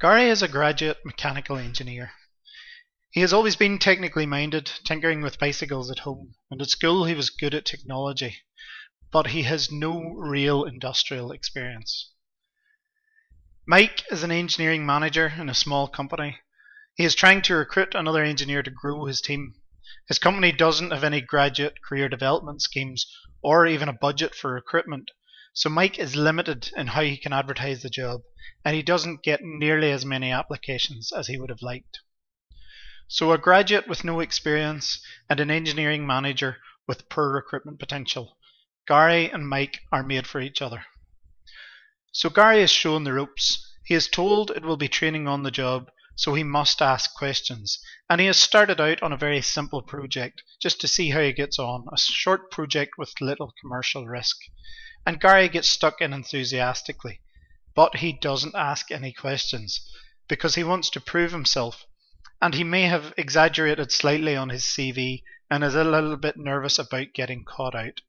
Gary is a graduate mechanical engineer. He has always been technically minded, tinkering with bicycles at home, and at school he was good at technology, but he has no real industrial experience. Mike is an engineering manager in a small company. He is trying to recruit another engineer to grow his team. His company doesn't have any graduate career development schemes or even a budget for recruitment, so Mike is limited in how he can advertise the job, and he doesn't get nearly as many applications as he would have liked. So a graduate with no experience and an engineering manager with poor recruitment potential, Gary and Mike are made for each other. So Gary is shown the ropes. He is told it will be training on the job, so he must ask questions. And he has started out on a very simple project, just to see how he gets on, a short project with little commercial risk. And Gary gets stuck in enthusiastically, but he doesn't ask any questions, because he wants to prove himself. And he may have exaggerated slightly on his CV and is a little bit nervous about getting caught out.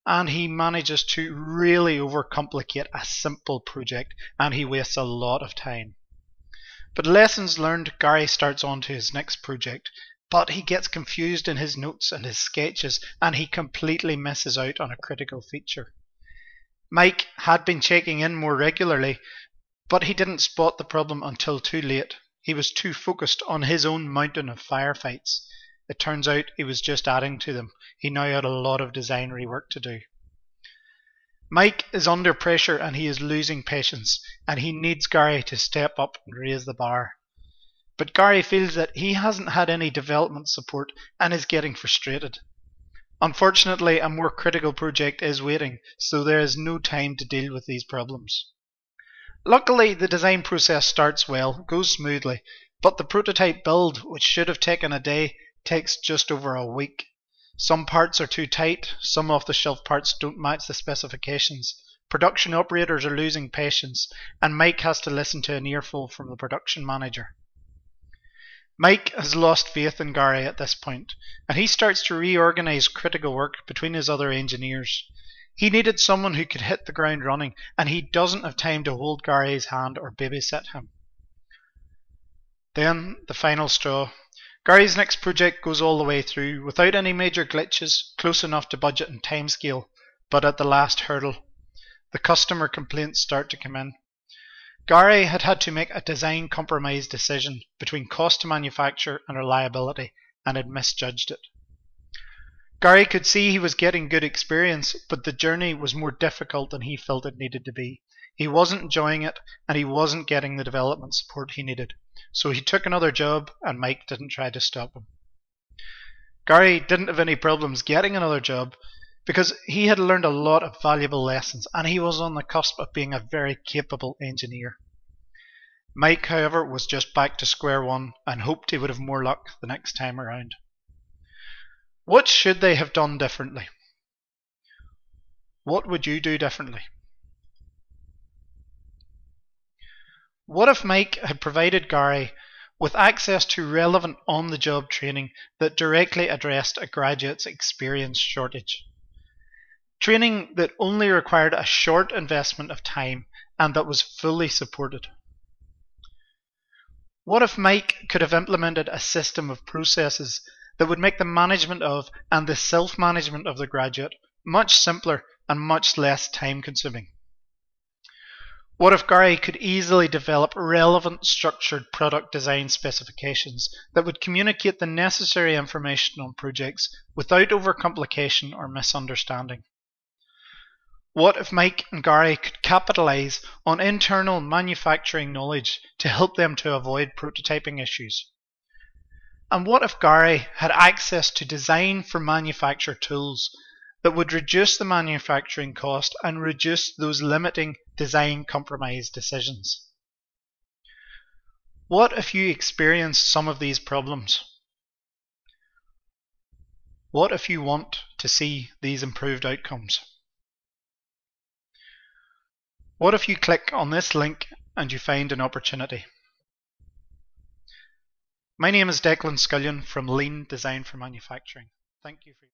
And he manages to really overcomplicate a simple project, and he wastes a lot of time. But lessons learned, Gary starts on to his next project, but he gets confused in his notes and his sketches, and he completely misses out on a critical feature. Mike had been checking in more regularly, but he didn't spot the problem until too late. He was too focused on his own mountain of firefights. It turns out he was just adding to them. He now had a lot of design rework to do. Mike is under pressure and he is losing patience, and he needs Gary to step up and raise the bar. But Gary feels that he hasn't had any development support and is getting frustrated. Unfortunately, a more critical project is waiting, so there is no time to deal with these problems. Luckily, the design process starts well, goes smoothly, but the prototype build, which should have taken a day, takes just over a week. Some parts are too tight, some off-the-shelf parts don't match the specifications, production operators are losing patience, and Mike has to listen to an earful from the production manager. Mike has lost faith in Gary at this point, and he starts to reorganize critical work between his other engineers. He needed someone who could hit the ground running, and he doesn't have time to hold Gary's hand or babysit him. Then, the final straw. Gary's next project goes all the way through, without any major glitches, close enough to budget and timescale, but at the last hurdle. The customer complaints start to come in. Gary had had to make a design compromise decision between cost to manufacture and reliability, and had misjudged it. Gary could see he was getting good experience, but the journey was more difficult than he felt it needed to be. He wasn't enjoying it, and he wasn't getting the development support he needed. So he took another job, and Mike didn't try to stop him. Gary didn't have any problems getting another job, because he had learned a lot of valuable lessons, and he was on the cusp of being a very capable engineer. Mike, however, was just back to square one, and hoped he would have more luck the next time around. What should they have done differently? What would you do differently? What if Mike had provided Gary with access to relevant on-the-job training that directly addressed a graduate's experience shortage? Training that only required a short investment of time and that was fully supported. What if Mike could have implemented a system of processes that would make the management of and the self-management of the graduate much simpler and much less time-consuming? What if Gary could easily develop relevant structured product design specifications that would communicate the necessary information on projects without overcomplication or misunderstanding? What if Mike and Gary could capitalize on internal manufacturing knowledge to help them to avoid prototyping issues? And what if Gary had access to design for manufacture tools that would reduce the manufacturing cost and reduce those limiting design compromise decisions? What if you experienced some of these problems? What if you want to see these improved outcomes? What if you click on this link and you find an opportunity? My name is Declan Scullion from Lean Design for Manufacturing. Thank you for